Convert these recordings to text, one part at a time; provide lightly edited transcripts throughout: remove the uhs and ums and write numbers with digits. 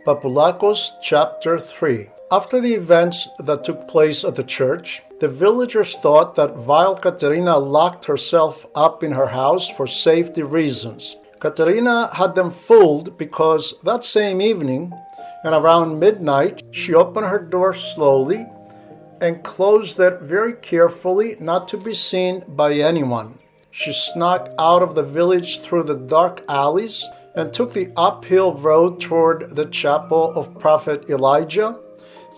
Papulacos Chapter 3. After the events that took place at the church, the villagers thought that vile Katarina locked herself up in her house for safety reasons. Katarina had them fooled because that same evening, and around midnight, she opened her door slowly and closed it very carefully, not to be seen by anyone. She snuck out of the village through the dark alleys and took the uphill road toward the chapel of Prophet Elijah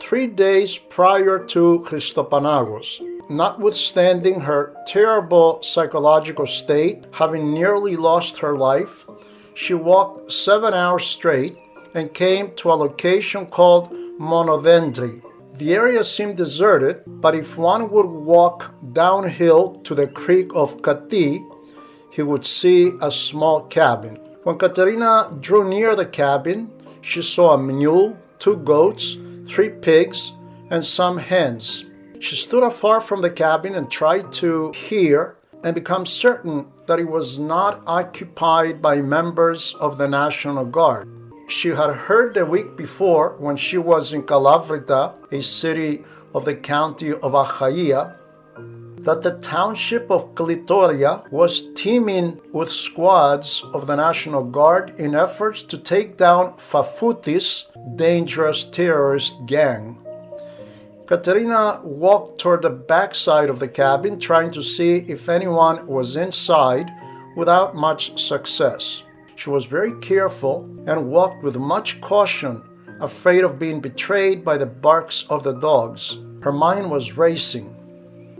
3 days prior to Christophoros. Notwithstanding her terrible psychological state, having nearly lost her life, she walked 7 hours straight and came to a location called Monodendri. The area seemed deserted, but if one would walk downhill to the creek of Kati, he would see a small cabin. When Katarina drew near the cabin, she saw a mule, 2 goats, 3 pigs, and some hens. She stood afar from the cabin and tried to hear and become certain that it was not occupied by members of the National Guard. She had heard the week before, when she was in Kalavrita, a city of the county of Achaia, that the township of Klitoria was teeming with squads of the National Guard in efforts to take down Fafutis' dangerous terrorist gang. Katarina walked toward the backside of the cabin, trying to see if anyone was inside, without much success. She was very careful and walked with much caution, afraid of being betrayed by the barks of the dogs. Her mind was racing.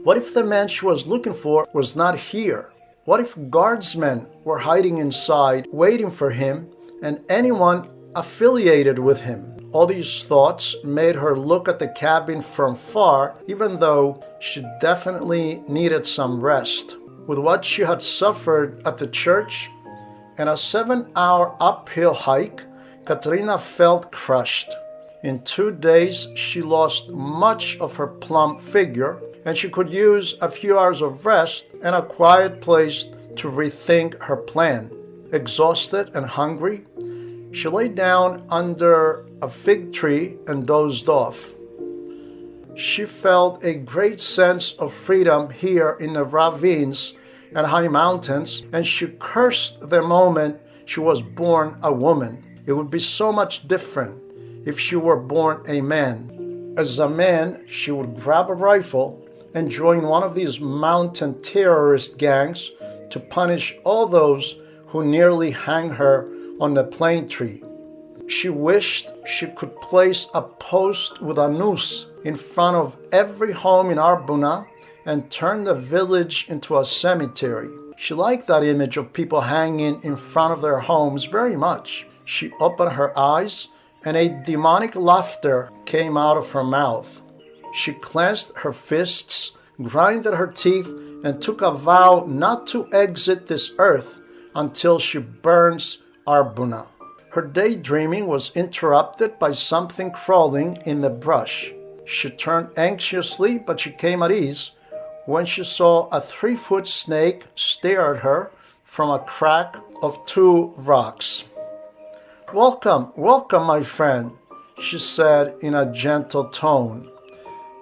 What if the man she was looking for was not here? What if guardsmen were hiding inside, waiting for him, and anyone affiliated with him? All these thoughts made her look at the cabin from far, even though she definitely needed some rest. With what she had suffered at the church and a 7-hour uphill hike, Katarina felt crushed. In 2 days, she lost much of her plump figure, and she could use a few hours of rest and a quiet place to rethink her plan. Exhausted and hungry, she lay down under a fig tree and dozed off. She felt a great sense of freedom here in the ravines and high mountains, and she cursed the moment she was born a woman. It would be so much different if she were born a man. As a man, she would grab a rifle and join one of these mountain terrorist gangs to punish all those who nearly hang her on the plane tree. She wished she could place a post with a noose in front of every home in Arbouna and turn the village into a cemetery. She liked that image of people hanging in front of their homes very much. She opened her eyes and a demonic laughter came out of her mouth. She clenched her fists, grinded her teeth, and took a vow not to exit this earth until she burns Arbouna. Her daydreaming was interrupted by something crawling in the brush. She turned anxiously, but she came at ease when she saw a 3-foot snake stare at her from a crack of 2 rocks. "Welcome, welcome, my friend," she said in a gentle tone.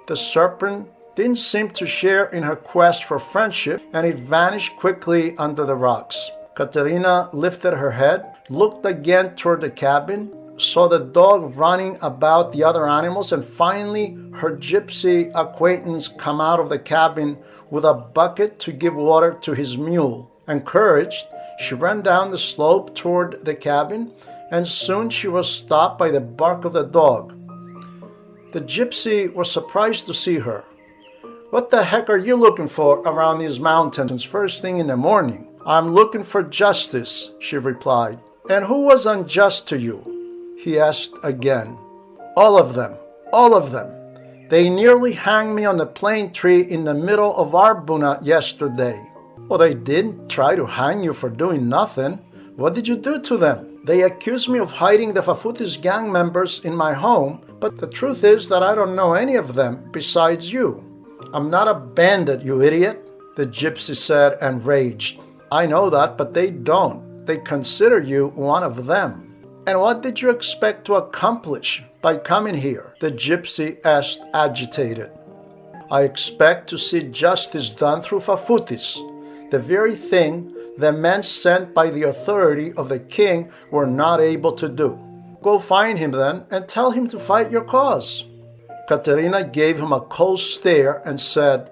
The serpent didn't seem to share in her quest for friendship, and it vanished quickly under the rocks. Katarina lifted her head, looked again toward the cabin, saw the dog running about the other animals, and finally her gypsy acquaintance come out of the cabin with a bucket to give water to his mule. Encouraged, she ran down the slope toward the cabin, and soon she was stopped by the bark of the dog. The gypsy was surprised to see her. "What the heck are you looking for around these mountains first thing in the morning?" "I'm looking for justice," she replied. "And who was unjust to you?" he asked again. All of them. They nearly hanged me on the plane tree in the middle of Arbouna yesterday." "Well, they didn't try to hang you for doing nothing. What did you do to them?" "They accuse me of hiding the Fafutis gang members in my home, but the truth is that I don't know any of them besides you." "I'm not a bandit, you idiot," the gypsy said and raged. "I know that, but they don't. They consider you one of them." "And what did you expect to accomplish by coming here?" the gypsy asked, agitated. "I expect to see justice done through Fafutis, the very thing the men sent by the authority of the king were not able to do." "Go find him then and tell him to fight your cause." Katarina gave him a cold stare and said,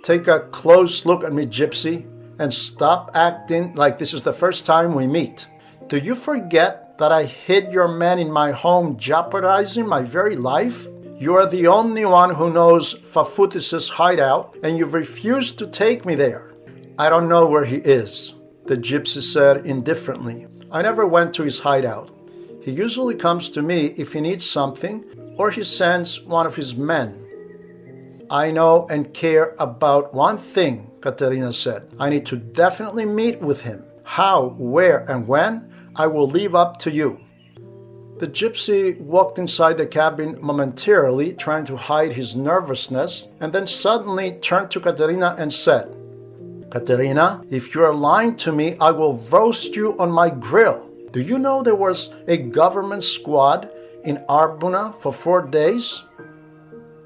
"Take a close look at me, gypsy, and stop acting like this is the first time we meet. Do you forget that I hid your men in my home, jeopardizing my very life? You are the only one who knows Fafutis' hideout, and you've refused to take me there." "I don't know where he is," the gypsy said indifferently. "I never went to his hideout. He usually comes to me if he needs something, or he sends one of his men." "I know and care about one thing," Katarina said. "I need to definitely meet with him. How, where, and when, I will leave up to you." The gypsy walked inside the cabin momentarily, trying to hide his nervousness, and then suddenly turned to Katarina and said, "Katarina, if you are lying to me, I will roast you on my grill. Do you know there was a government squad in Arbouna for 4 days?"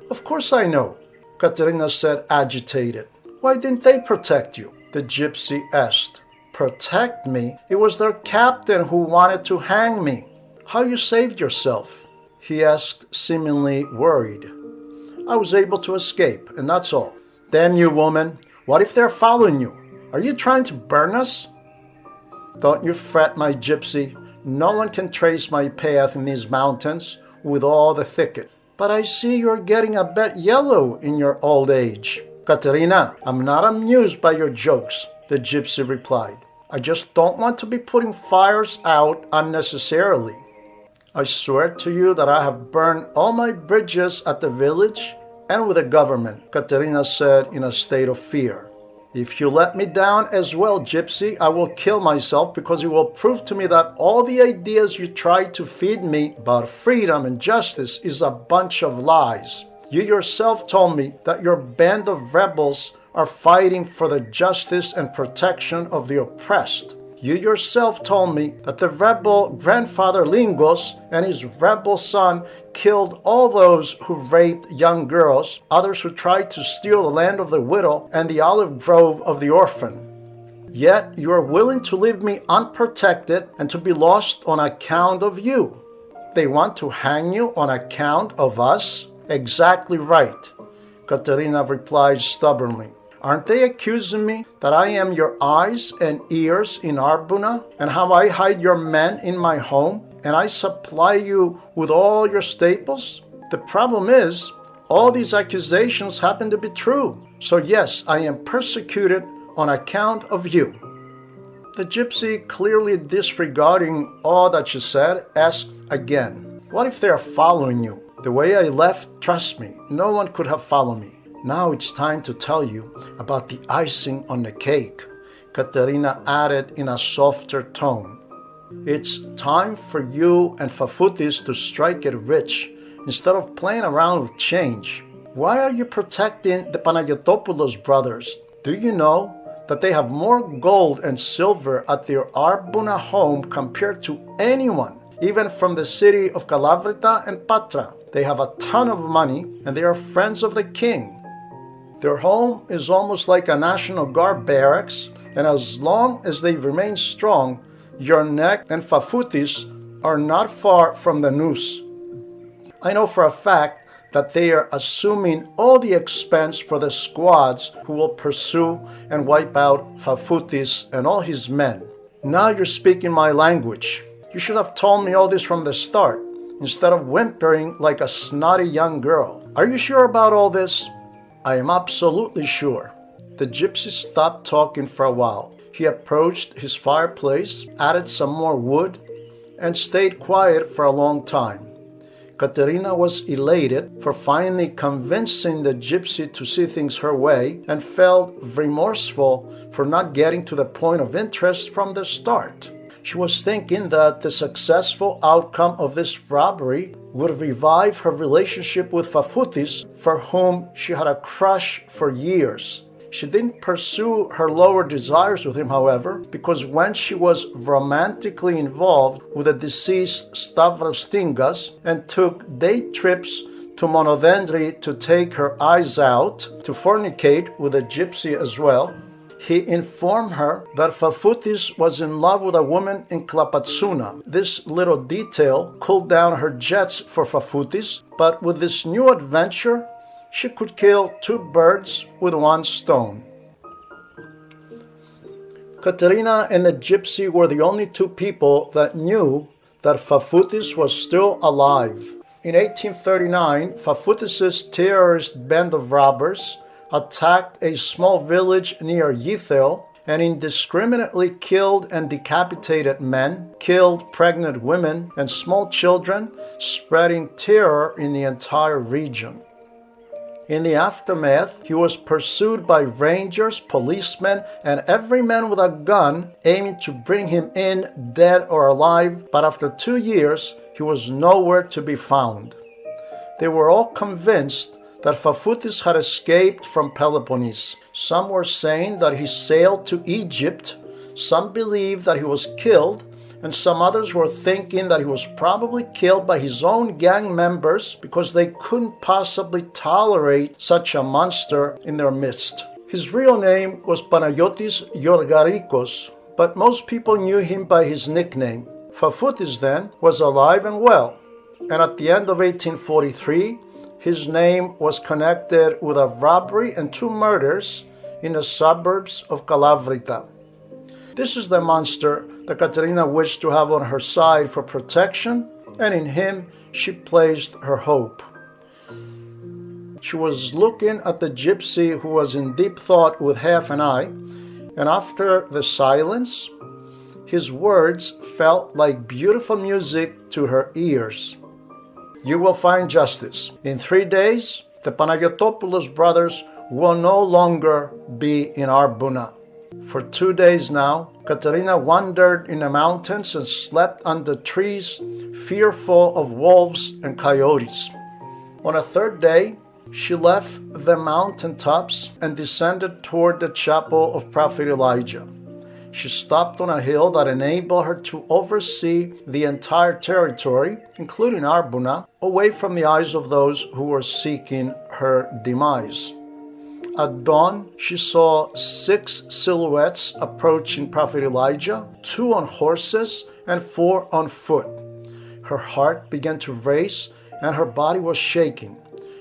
"Of course I know," Katarina said, agitated. "Why didn't they protect you?" the gypsy asked. "Protect me? It was their captain who wanted to hang me." "How you saved yourself?" he asked, seemingly worried. "I was able to escape, and that's all." "Damn you, woman! What if they're following you? Are you trying to burn us?" "Don't you fret, my gypsy. No one can trace my path in these mountains with all the thicket." "But I see you're getting a bit yellow in your old age." "Katarina, I'm not amused by your jokes," the gypsy replied. "I just don't want to be putting fires out unnecessarily." "I swear to you that I have burned all my bridges at the village and with the government," Katarina said in a state of fear. "If you let me down as well, gypsy, I will kill myself, because it will prove to me that all the ideas you tried to feed me about freedom and justice is a bunch of lies. You yourself told me that your band of rebels are fighting for the justice and protection of the oppressed. You yourself told me that the rebel grandfather Lingos and his rebel son killed all those who raped young girls, others who tried to steal the land of the widow and the olive grove of the orphan. Yet you are willing to leave me unprotected and to be lost on account of you. They want to hang you on account of us?" "Exactly right," Katarina replied stubbornly. "Aren't they accusing me that I am your eyes and ears in Arbouna, and how I hide your men in my home, and I supply you with all your staples? The problem is, all these accusations happen to be true. So yes, I am persecuted on account of you." The gypsy, clearly disregarding all that she said, asked again, "What if they are following you? The way I left, trust me, no one could have followed me. Now it's time to tell you about the icing on the cake," Katarina added in a softer tone. "It's time for you and Fafutis to strike it rich instead of playing around with change. Why are you protecting the Panagotopoulos brothers? Do you know that they have more gold and silver at their Arbouna home compared to anyone, even from the city of Kalavrita and Patra? They have a ton of money and they are friends of the king. Their home is almost like a National Guard barracks, and as long as they remain strong, your neck and Fafutis are not far from the noose. I know for a fact that they are assuming all the expense for the squads who will pursue and wipe out Fafutis and all his men. Now you're speaking my language. You should have told me all this from the start, instead of whimpering like a snotty young girl. Are you sure about all this?" "I am absolutely sure." The gypsy stopped talking for a while. He approached his fireplace, added some more wood, and stayed quiet for a long time. Katarina was elated for finally convincing the gypsy to see things her way, and felt remorseful for not getting to the point of interest from the start. She was thinking that the successful outcome of this robbery would revive her relationship with Fafutis, for whom she had a crush for years. She didn't pursue her lower desires with him, however, because when she was romantically involved with the deceased Stavros Stingas and took day trips to Monodendri to take her eyes out, to fornicate with a gypsy as well, he informed her that Fafoutis was in love with a woman in Klapatsuna. This little detail cooled down her jets for Fafoutis, but with this new adventure, she could kill two birds with one stone. Katarina and the gypsy were the only two people that knew that Fafoutis was still alive. In 1839, Fafoutis' terrorist band of robbers attacked a small village near Yithel and indiscriminately killed and decapitated men, killed pregnant women and small children, spreading terror in the entire region. In the aftermath, he was pursued by rangers, policemen, and every man with a gun aiming to bring him in dead or alive, but after 2 years, he was nowhere to be found. They were all convinced that Fafoutis had escaped from Peloponnese. Some were saying that he sailed to Egypt, some believed that he was killed, and some others were thinking that he was probably killed by his own gang members because they couldn't possibly tolerate such a monster in their midst. His real name was Panayotis Yorgarikos, but most people knew him by his nickname. Fafoutis then was alive and well, and at the end of 1843, his name was connected with a robbery and 2 murders in the suburbs of Kalavrita. This is the monster that Katarina wished to have on her side for protection, and in him she placed her hope. She was looking at the gypsy who was in deep thought with half an eye, and after the silence, his words felt like beautiful music to her ears. You will find justice. In 3 days, the Panagotopoulos brothers will no longer be in Arbouna. For 2 days now, Katarina wandered in the mountains and slept under trees, fearful of wolves and coyotes. On a 3rd day, she left the mountain tops and descended toward the chapel of Prophet Elijah. She stopped on a hill that enabled her to oversee the entire territory, including Arbouna, away from the eyes of those who were seeking her demise. At dawn, she saw 6 silhouettes approaching Prophet Elijah, 2 on horses and 4 on foot. Her heart began to race and her body was shaking.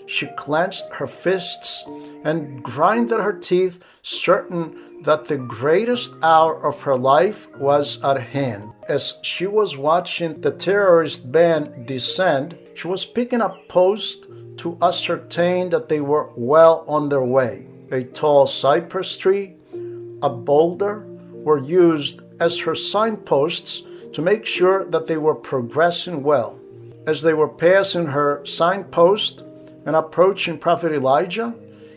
She clenched her fists and grinded her teeth, certain that the greatest hour of her life was at hand. As she was watching the terrorist band descend, she was picking up posts to ascertain that they were well on their way. A tall cypress tree, a boulder were used as her signposts to make sure that they were progressing well. As they were passing her signpost and approaching Prophet Elijah,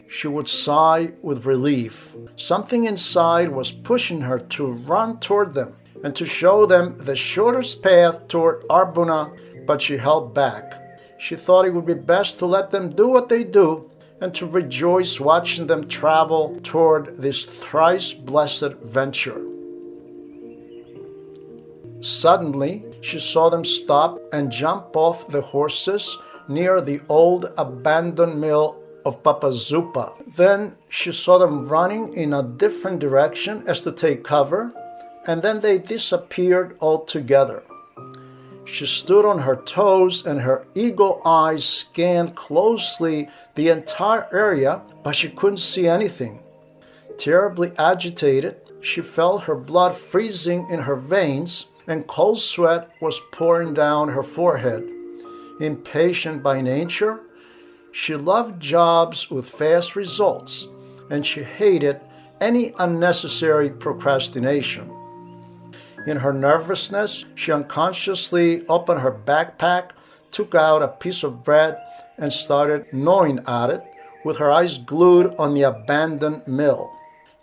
she would sigh with relief. Something inside was pushing her to run toward them and to show them the shortest path toward Arbouna, but she held back. She thought it would be best to let them do what they do and to rejoice watching them travel toward this thrice blessed venture. Suddenly, she saw them stop and jump off the horses near the old abandoned mill of Papazupa. Then she saw them running in a different direction as to take cover, and then they disappeared altogether. She stood on her toes and her eagle eyes scanned closely the entire area, but she couldn't see anything. Terribly agitated, she felt her blood freezing in her veins and cold sweat was pouring down her forehead. Impatient by nature, she loved jobs with fast results, and she hated any unnecessary procrastination. In her nervousness, she unconsciously opened her backpack, took out a piece of bread, and started gnawing at it, with her eyes glued on the abandoned mill.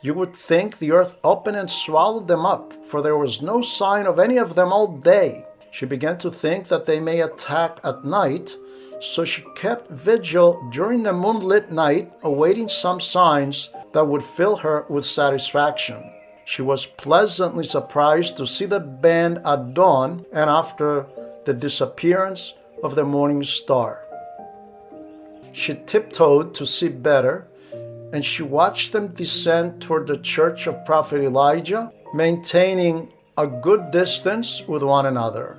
You would think the earth opened and swallowed them up, for there was no sign of any of them all day. She began to think that they may attack at night, so she kept vigil during the moonlit night, awaiting some signs that would fill her with satisfaction. She was pleasantly surprised to see the band at dawn and after the disappearance of the morning star. She tiptoed to see better, and she watched them descend toward the church of Prophet Elijah, maintaining a good distance with one another.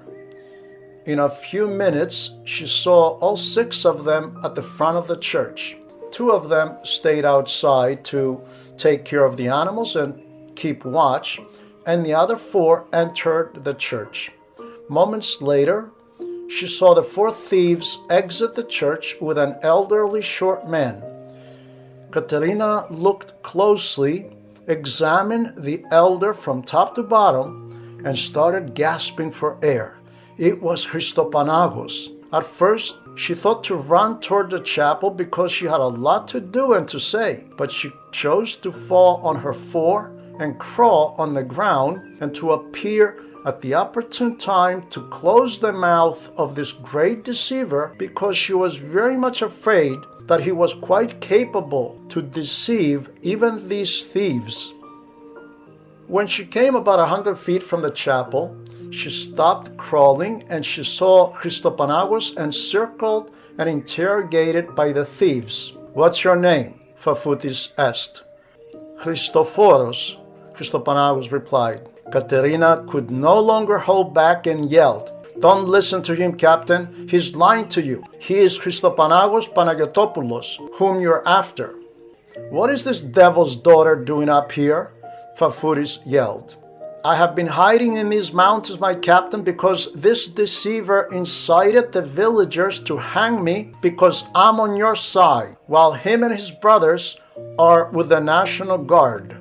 In a few minutes, she saw all 6 of them at the front of the church. 2 of them stayed outside to take care of the animals and keep watch, and the other 4 entered the church. Moments later, she saw the 4 thieves exit the church with an elderly short man. Katarina looked closely, examined the elder from top to bottom, and started gasping for air. It was Christophoros. At first, she thought to run toward the chapel because she had a lot to do and to say, but she chose to fall on her 4 and crawl on the ground and to appear at the opportune time to close the mouth of this great deceiver because she was very much afraid that he was quite capable to deceive even these thieves. When she came about 100 feet from the chapel, she stopped crawling and she saw Christophoros encircled and interrogated by the thieves. "What's your name?" Fafutis asked. "Christophoros," Christophoros replied. Katarina could no longer hold back and yelled, "Don't listen to him, Captain. He's lying to you. He is Christophoros Panagiotopulos, whom you're after." "What is this devil's daughter doing up here?" Fafutis yelled. "I have been hiding in these mountains, my captain, because this deceiver incited the villagers to hang me because I'm on your side, while him and his brothers are with the National Guard."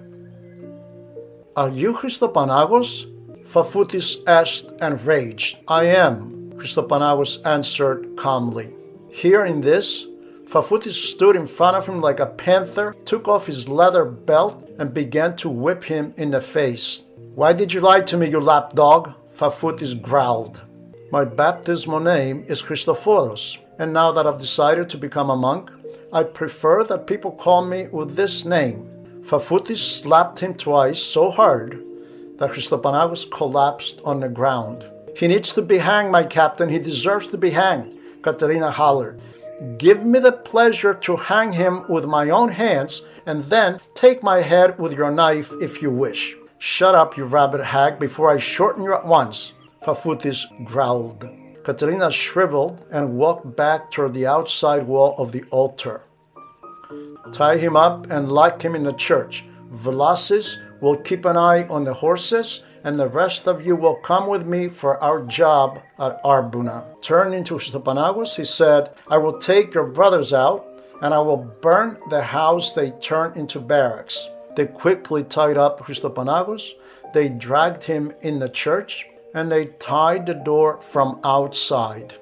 "Are you Christophoros?" Fafutis asked and raged. "I am," Christophoros answered calmly. Hearing this, Fafutis stood in front of him like a panther, took off his leather belt, and began to whip him in the face. "Why did you lie to me, you lapdog?" Fafutis growled. "My baptismal name is Christophoros, and now that I've decided to become a monk, I prefer that people call me with this name." Fafutis slapped him twice so hard that Christophoros collapsed on the ground. "He needs to be hanged, my captain. He deserves to be hanged," Katarina hollered. "Give me the pleasure to hang him with my own hands, and then take my head with your knife if you wish." "Shut up, you rabbit hag, before I shorten you at once," Fafutis growled. Katarina shriveled and walked back toward the outside wall of the altar. "Tie him up and lock him in the church. Vlasis will keep an eye on the horses, and the rest of you will come with me for our job at Arbouna." Turning to Christophoros, he said, "I will take your brothers out, and I will burn the house they turned into barracks." They quickly tied up Christophoros, they dragged him in the church, and they tied the door from outside.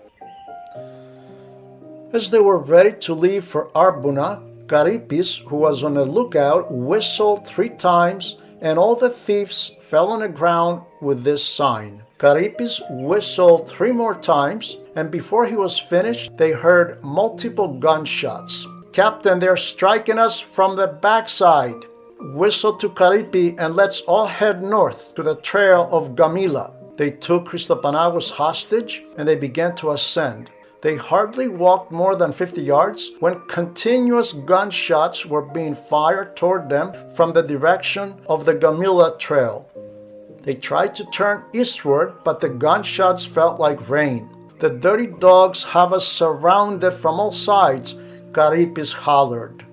As they were ready to leave for Arbouna, Charybdis, who was on the lookout, whistled 3 times, and all the thieves fell on the ground with this sign. Charybdis whistled 3 more times, and before he was finished, they heard multiple gunshots. "Captain, they're striking us from the backside. Whistle to Charybdis and let's all head north to the trail of Gamila." They took Christophoros hostage, and they began to ascend. They hardly walked more than 50 yards when continuous gunshots were being fired toward them from the direction of the Gamila trail. They tried to turn eastward, but the gunshots felt like rain. "The dirty dogs have us surrounded from all sides," Charybdis hollered.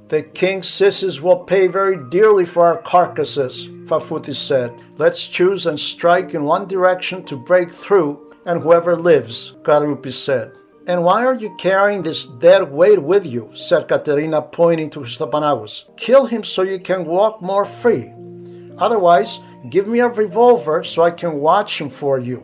"The king's sissies will pay very dearly for our carcasses," Fafutis said. "Let's choose and strike in one direction to break through, and whoever lives," Charybdis said. "And why are you carrying this dead weight with you?" said Katarina, pointing to Christophoros. "Kill him so you can walk more free. Otherwise, give me a revolver so I can watch him for you."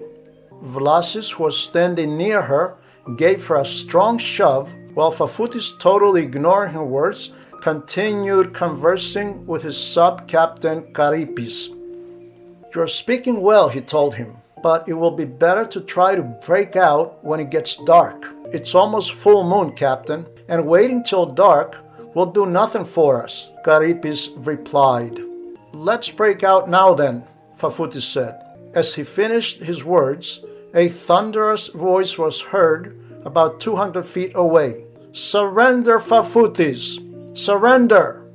Vlasis, who was standing near her, gave her a strong shove, while Fafutis, totally ignoring her words, continued conversing with his sub-captain Charybdis. "You're speaking well," he told him, "but it will be better to try to break out when it gets dark. It's almost full moon, Captain, and waiting till dark will do nothing for us, Charybdis replied. Let's break out now then, Paphnutius said. As he finished his words, a thunderous voice was heard about 200 feet away. Surrender, Paphnutius! Surrender!